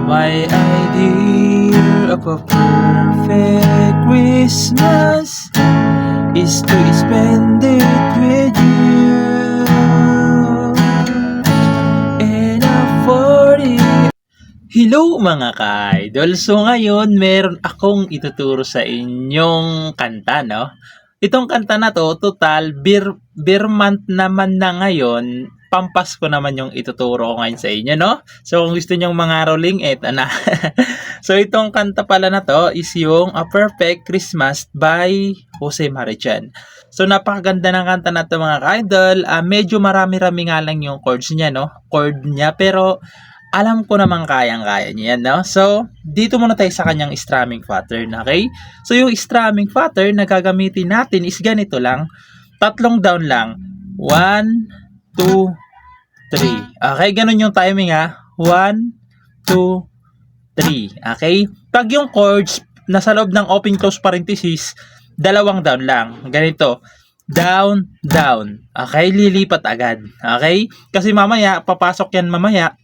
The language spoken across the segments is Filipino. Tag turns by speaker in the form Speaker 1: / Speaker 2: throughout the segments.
Speaker 1: My idea of a perfect Christmas is to spend it with you and afford it. Hello mga ka-idol! So ngayon, meron akong ituturo sa inyong kanta, no? Itong kanta na to, total, beer month naman na ngayon, pampasko naman yung ituturo ko ngayon sa inyo, no? So kung gusto nyong mga rolling, eto na. So itong kanta pala na to is yung A Perfect Christmas by Jose Marichan. So napakaganda ng kanta na to mga ka-idol. Medyo marami-rami nga lang yung chords niya, no? Chord niya, pero alam ko namang kayang-kaya niya yan, no? So, dito muna tayo sa kanyang strumming pattern, okay? So, yung strumming pattern na gagamitin natin is ganito lang. 3 down lang. 1, 2, 3. Okay, ganun yung timing, ha? 1, 2, 3. Okay? Pag yung chords nasa loob ng open close parenthesis, 2 down lang. Ganito. Down, down. Okay? Lilipat agad. Okay? Kasi mamaya, papasok yan mamaya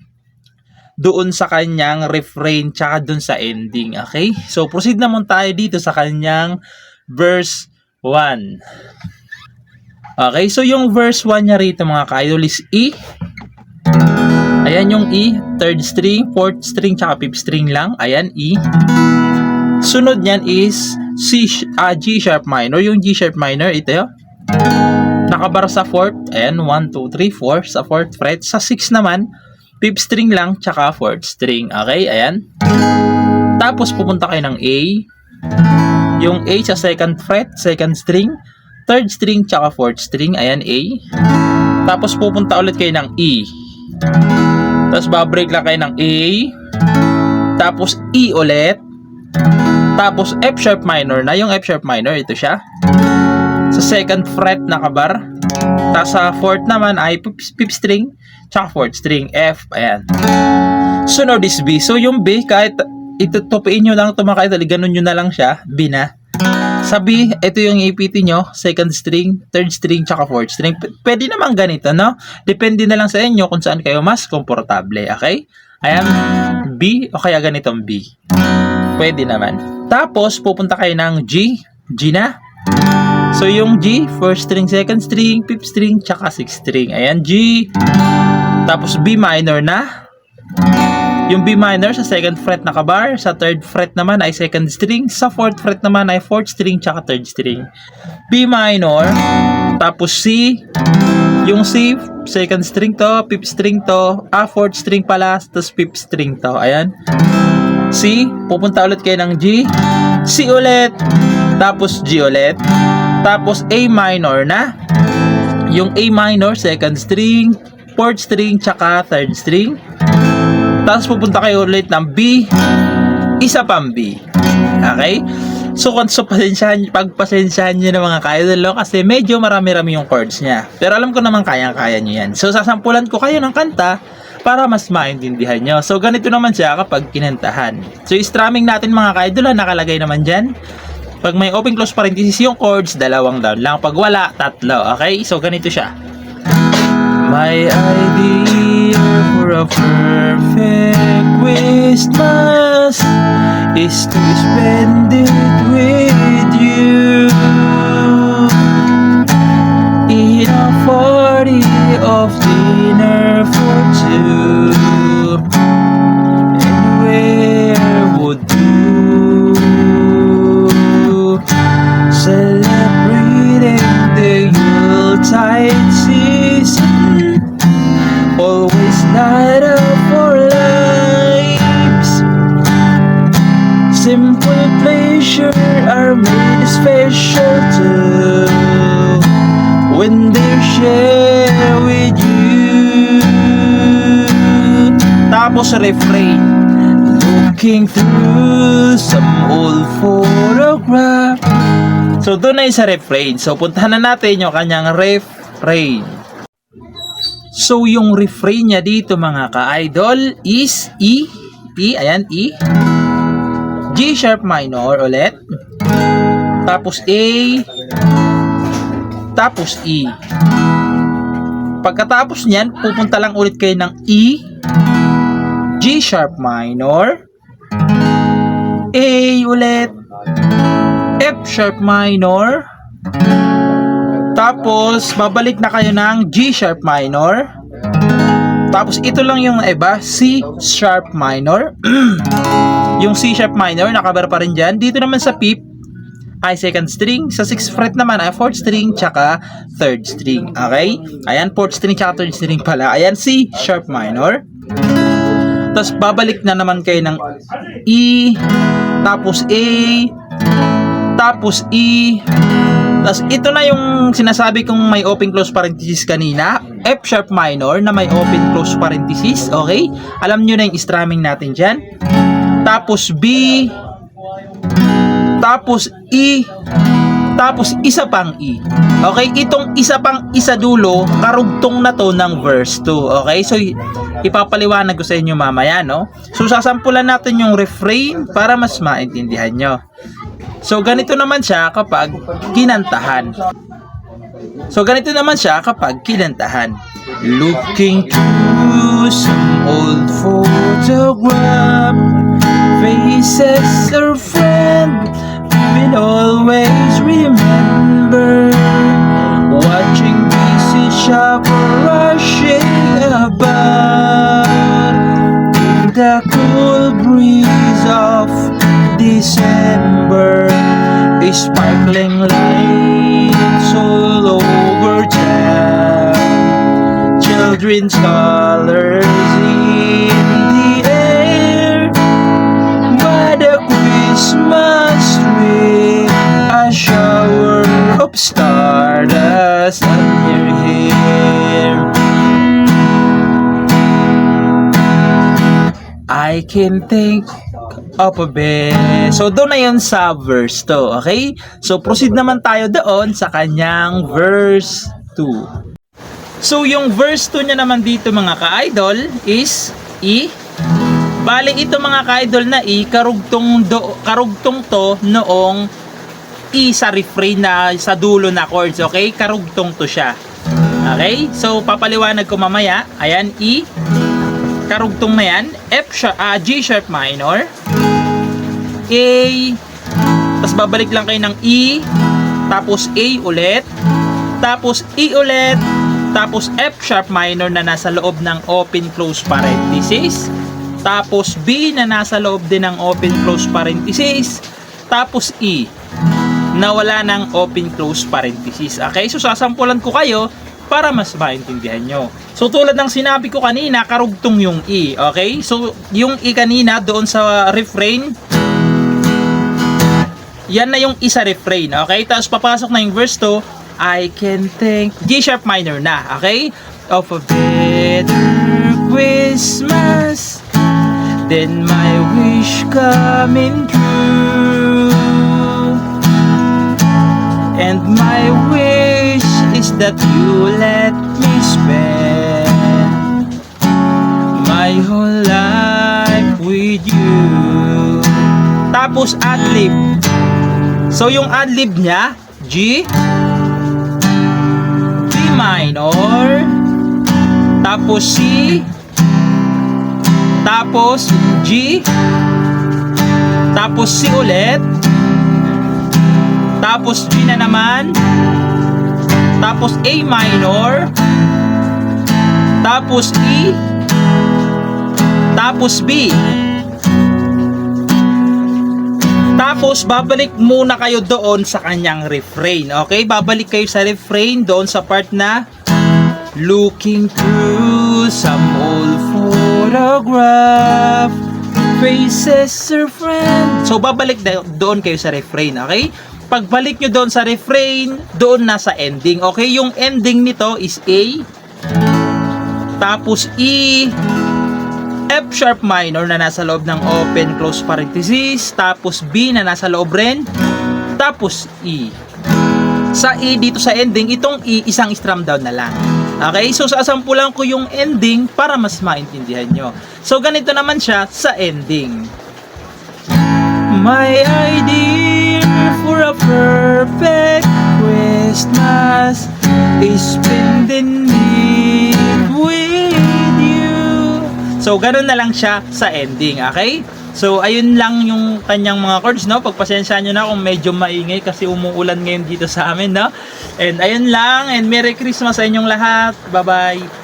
Speaker 1: doon sa kanyang refrain tsaka doon sa ending. Okay? So, proceed naman tayo dito sa kanyang verse 1. Okay? So, yung verse 1 niya rito mga ka-idol is E. Ayan yung E. 3rd string, 4th string, tsaka 5th string lang. Ayan, E. Sunod niyan is G sharp minor. Yung G sharp minor, ito yun. Nakabar sa 4th. Ayan, 1, 2, 3, 4. Sa 4th fret. Sa 6 naman, 5th string lang, tsaka 4th string. Okay, ayan. Tapos, pupunta kayo ng A. Yung A sa 2nd fret, 2nd string, 3rd string, tsaka 4th string. Ayan, A. Tapos, pupunta ulit kayo ng E. Tapos, babreak lang kayo ng A. Tapos, E ulit. Tapos, F sharp minor na. Yung F sharp minor, ito siya. Sa 2nd fret, nakabar. Tapos, sa 4th naman ay 5th string, tsaka 4th string, F, ayan. Sunod is B. So, yung B, kahit itutupiin nyo lang ito mga ka-idol, ganun nyo na lang siya, B na. Sa B, ito yung ipitin nyo, 2nd string, 3rd string, tsaka 4th string. Pwede naman ganito, no? Depende na lang sa inyo kung saan kayo mas komportable, okay? Ayan, B, o kaya ganitong B. Pwede naman. Tapos, pupunta kayo ng G, G na. So, yung G, 1st string, 2nd string, 5th string, tsaka 6th string. Ayan, G. Tapos, B minor na. Yung B minor sa 2nd fret nakabar. Sa 3rd fret naman ay 2nd string. Sa 4th fret naman ay 4th string, tsaka 3rd string. B minor. Tapos, C. Yung C, 2nd string to, 5th string to. 4th string pala, tapos 5th string to. Ayan. C. Pupunta ulit kayo ng G. C ulit. Tapos, G ulit. Tapos, A minor na. Yung A minor, 2nd string, 4th string, tsaka 3rd string. Tapos, pupunta kayo ulit ng B. Isa pang B. Okay? So, pagpasensyahan nyo na mga ka-idol, kasi medyo marami-rami yung chords niya. Pero alam ko naman kayang-kaya nyo yan. So, sasampulan ko kayo ng kanta para mas maintindihan nyo. So, ganito naman siya kapag kinantahan. So, strumming natin mga ka-idol, nakalagay naman dyan. Pag may open close parenthesis yung chords, 2 down lang. Pag wala, 3. Okay? So, ganito siya. My idea for a perfect Christmas is to spend it with you in a party of dinner for 2. Anywhere would do. Celebrating the Yuletide season, always light up our lives. Simple pleasure are made special too when they're shared with you. Tapos refrain. Looking through some old photograph. So, doon na yung sa refrain. So, puntahan na natin yung kanyang refrain. So, yung refrain niya dito mga ka-idol is E. E, ayan, E. G sharp minor ulit. Tapos A. Tapos E. Pagkatapos niyan, pupunta lang ulit kayo ng E. G G sharp minor, A ulit, F sharp minor, tapos babalik na kayo ng G sharp minor, tapos ito lang yung iba, C sharp minor. Yung C sharp minor nakabar pa rin dyan. Dito naman sa fifth ay second string, sa 6th fret naman ay 4th string tsaka 3rd string. Okay? Ayan, 4th string tsaka 3rd string pala. Ayan, C sharp minor. Tapos babalik na naman kayo ng E, tapos A, tapos E. Tapos ito na yung sinasabi kong may open close parenthesis kanina, F sharp minor na may open close parenthesis. Okay? Alam nyo na yung strumming natin dyan. Tapos B, tapos E, tapos isa pang E. Okay? Itong isa pang isa dulo, karugtong na to ng verse 2. Okay? So, ipapaliwanag ko sa inyo mamaya, no? So, sasampulan natin yung refrain para mas maintindihan nyo. So, ganito naman siya kapag kinantahan. Looking through some old photograph, faces are friend, will always remember. Watching busy shopper rushing about in the cool breeze of December, a sparkling lights all over town, children's colors in the air, by the Christmas tree, a shower of stardust on your hair. I can think of a bed. So, doon na yun sa verse 2. Okay? So, proceed naman tayo doon sa kanyang verse 2. So, yung verse 2 niya naman dito mga ka-idol is E. Bali, ito mga ka-idol na E, karugtong to noong E sa refrain na sa dulo na chords. Okay? Karugtong to siya. Okay? So, papaliwanag ko mamaya. Ayan, E. Karugtong na yan. G sharp minor, A, tapos babalik lang kayo ng E, tapos A ulit, tapos E ulit, tapos F sharp minor na nasa loob ng open close parenthesis, tapos B na nasa loob din ng open close parenthesis, tapos E na wala ng open close parenthesis. Okay, so sasampulan ko kayo para mas maintindihan nyo. So, tulad ng sinabi ko kanina, karugtong yung E. Okay? So, yung E kanina doon sa refrain, yan na yung isa refrain. Okay? Tapos, papasok na yung verse 2, I can think, G sharp minor na. Okay? Of a better Christmas than my wish coming true. And my wish is that you let me spend my whole life with you. Tapos adlib. So yung adlib niya, G, B minor, tapos C, tapos G, tapos C ulit, tapos G na naman, tapos A minor, tapos E, tapos B. Tapos babalik muna kayo doon sa kanyang refrain. Okay? Babalik kayo sa refrain doon sa part na looking through some old photograph, faces are friend. So babalik doon kayo sa refrain. Okay? Pagbalik nyo doon sa refrain, doon na sa ending. Okay? Yung ending nito is A, tapos E, F sharp minor na nasa loob ng open close parenthesis, tapos B na nasa loob rin, tapos E. Sa E dito sa ending, itong E isang strum down na lang. Okay? So sasampulan ko yung ending para mas maintindihan nyo. So ganito naman siya sa ending. My idea for a perfect Christmas is spending it with you. So, ganun na lang siya sa ending, okay? So, ayun lang yung kanyang mga chords, no? Pagpasensya nyo na kung medyo maingay kasi umuulan ngayon dito sa amin, no? And ayun lang, and Merry Christmas sa inyong lahat. Bye-bye!